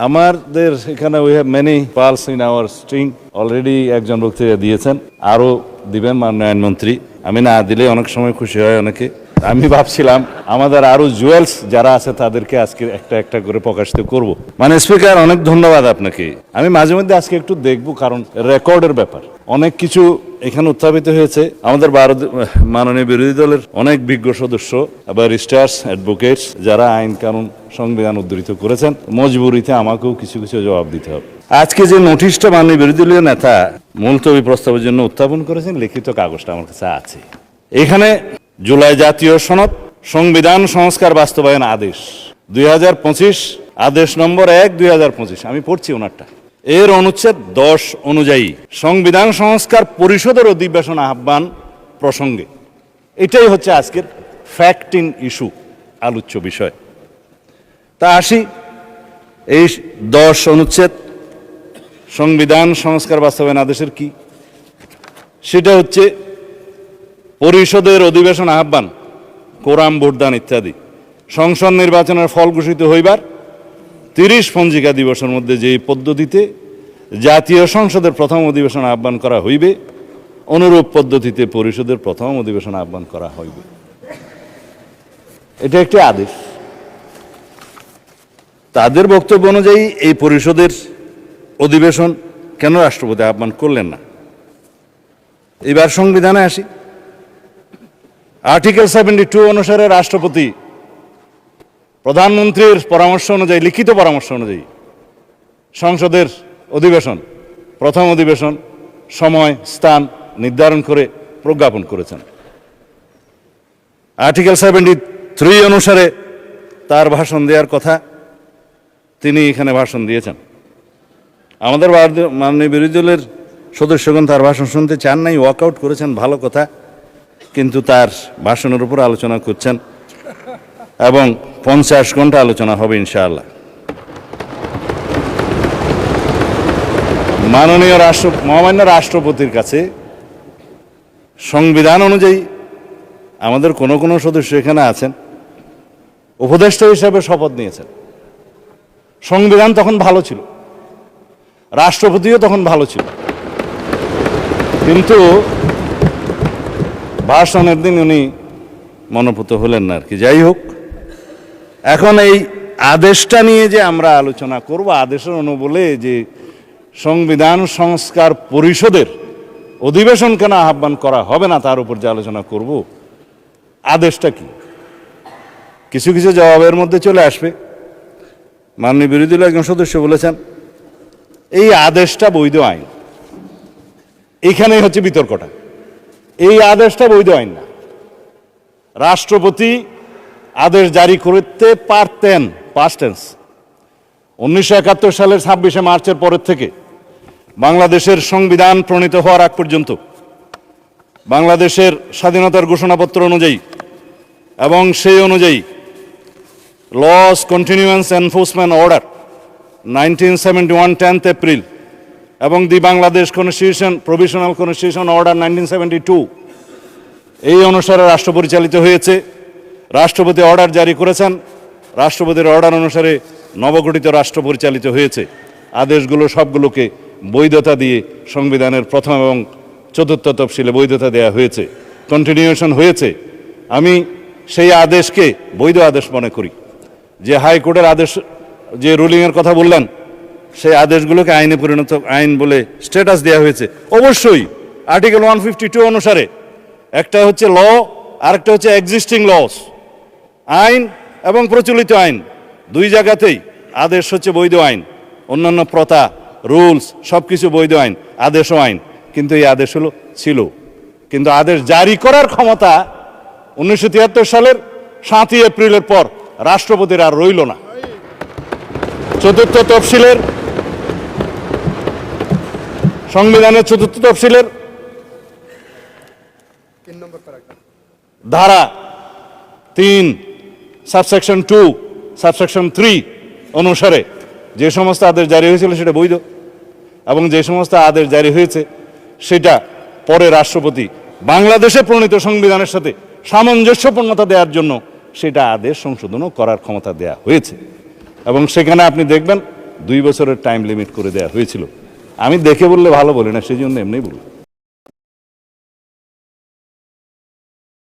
আমাদের এখানে we have many pulse in our string already একজন বক্তৃতা দিয়েছেন, আরও দিবেন মাননীয় আইনমন্ত্রী। আমি না দিলে অনেক সময় খুশি হয় অনেকে। আমি ভাবছিলাম আমাদের আরো জুয়েলস যারা আছে তাদেরকে আজকে একটা একটা করে প্রকাশিত করব। মানে স্পিকার, অনেক ধন্যবাদ আপনাকে। আমি মাঝে মধ্যে আজকে একটু দেখব, কারণ রেকর্ডের ব্যাপার অনেক কিছু এখানে উত্থাপিত হয়েছে। আমাদের মাননীয় বিরোধী দলের অনেক বিজ্ঞ সদস্য, ব্যারিস্টার্স, অ্যাডভোকেটস যারা আইন কানুন সংবিধান উদ্ধৃত করেছেন, মজবুরিতে আমাকেও কিছু কিছু জবাব দিতে হবে। আজকে যে নোটিশটা মাননীয় বিরোধী দলীয় নেতা মুলতবি প্রস্তাবের জন্য উত্থাপন করেছেন, লিখিত কাগজটা আমার কাছে আছে। এখানে জুলাই জাতীয় সনদ, সংবিধান সংস্কার বাস্তবায়ন আদেশ 2025, আদেশ নম্বর 1/2025, আমি পড়ছি ওনারটা। এর অনুচ্ছেদ 10 অনুযায়ী সংবিধান সংস্কার পরিষদের অধিবেশন আহ্বান প্রসঙ্গে, এটাই হচ্ছে আজকের ফ্যাক্ট ইন ইস্যু, আলোচ্য বিষয়। তা আসি, এই 10 অনুচ্ছেদ সংবিধান সংস্কার বাস্তবায়ন আদেশের কি, সেটা হচ্ছে পরিষদের অধিবেশন আহ্বান, কোরাম ভোটদান ইত্যাদি সংসদ নির্বাচনের ফল ঘোষিত হইবার 30 পঞ্জিকা দিবসের মধ্যে যেই পদ্ধতিতে জাতীয় সংসদের প্রথম অধিবেশন আহ্বান করা হইবে, অনুরূপ পদ্ধতিতে পরিষদের প্রথম অধিবেশন আহ্বান করা হইবে। এটা একটি আদেশ। তাদের বক্তব্য অনুযায়ী এই পরিষদের অধিবেশন কেন রাষ্ট্রপতি আহ্বান করলেন না? এবার সংবিধানে আসি। আর্টিকেল 72 অনুসারে রাষ্ট্রপতি প্রধানমন্ত্রীর পরামর্শ অনুযায়ী, লিখিত পরামর্শ অনুযায়ী সংসদের অধিবেশন, প্রথম অধিবেশন, সময় স্থান নির্ধারণ করে প্রজ্ঞাপন করেছেন। আর্টিকেল 73 অনুসারে তার ভাষণ দেওয়ার কথা, তিনি এখানে ভাষণ দিয়েছেন। আমাদের মাননীয় বিরোধী দলের সদস্যগণ তার ভাষণ শুনতে চান নাই, ওয়াকআউট করেছেন, ভালো কথা। কিন্তু তার ভাষণের উপর আলোচনা করছেন এবং 50 ঘন্টা আলোচনা হবে ইনশাআল্লাহ। মাননীয় মহামান্য রাষ্ট্রপতির কাছে সংবিধান অনুযায়ী আমাদের কোনো কোনো সদস্য এখানে আছেন, উপদেষ্টা হিসেবে শপথ নিয়েছেন। সংবিধান তখন ভালো ছিল, রাষ্ট্রপতিও তখন ভালো ছিল, কিন্তু ভাষণের দিন উনি মনোপুত হলেন না আর কি। যাই হোক, এখন এই আদেশটা নিয়ে যে আমরা আলোচনা করব, আদেশের অনুবলে যে সংবিধান সংস্কার পরিষদের অধিবেশন কেন আহ্বান করা হবে না, তার উপর যে আলোচনা করব, আদেশটা কি, কিছু কিছু জবাবের মধ্যে চলে আসবে। মাননীয় বিরোধী দলের একজন সদস্য বলেছেন এই আদেশটা বৈধ আইন। এইখানেই হচ্ছে বিতর্কটা। এই আদেশটা বৈধ আইন না। রাষ্ট্রপতি আদেশ জারি করতে পারতেন, পাস্ট টেন্স। 1971 সালের 26শে মার্চের পরের থেকে বাংলাদেশের সংবিধান প্রণীত হওয়ার আগ পর্যন্ত বাংলাদেশের স্বাধীনতার ঘোষণাপত্র অনুযায়ী এবং সেই অনুযায়ী laws continuance enforcement order 1971 10th April এবং the Bangladesh constitution provisional constitution order 1972, এই অনুসারে রাষ্ট্র পরিচালিত হয়েছে। রাষ্ট্রপতি অর্ডার জারি করেছেন, রাষ্ট্রপতির অর্ডার অনুসারে নবগঠিত রাষ্ট্র পরিচালিত হয়েছে। আদেশগুলো সবগুলোকে বৈধতা দিয়ে সংবিধানের প্রথম এবং 4th তফসিলে বৈধতা দেওয়া হয়েছে, কন্টিনিউশন হয়েছে। আমি সেই আদেশকে বৈধ আদেশ মনে করি। যে হাইকোর্টের আদেশ, যে রুলিংয়ের কথা বললেন, সেই আদেশগুলোকে আইনে পরিণত, আইন বলে স্ট্যাটাস দেওয়া হয়েছে। অবশ্যই আর্টিকেল 152 অনুসারে একটা হচ্ছে ল, আরেকটা হচ্ছে এক্সিস্টিং লস। আইন এবং প্রচলিত আইন দুই জায়গাতেই আদেশ হচ্ছে বৈধ আইন। অন্যান্য প্রথা, রুলস সব কিছু বৈধ আইন, আদেশও আইন। কিন্তু এই আদেশ ছিল, কিন্তু আদেশ জারি করার ক্ষমতা 1973 সালের 7ই এপ্রিলের পর রাষ্ট্রপতির আর রইল না। 4th তফসিলের, সংবিধানের 4th তফসিলের ধারা 3 সাবসেকশন 2 সাবসেকশন 3 অনুসারে যে সমস্ত আদেশ জারি হয়েছিল সেটা বৈধ, এবং যে সমস্ত আদেশ জারি হয়েছে সেটা পরে রাষ্ট্রপতি বাংলাদেশে প্রণীত সংবিধানের সাথে সামঞ্জস্যপূর্ণতা দেওয়ার জন্য সেটা আদেশ সংশোধনও করার ক্ষমতা দেয়া হয়েছে। এবং সেখানে আপনি দেখবেন 2 বছরের টাইম লিমিট করে দেওয়া হয়েছিল। আমি দেখে বললে ভালো বলি না, সেই জন্য এমনি বলি।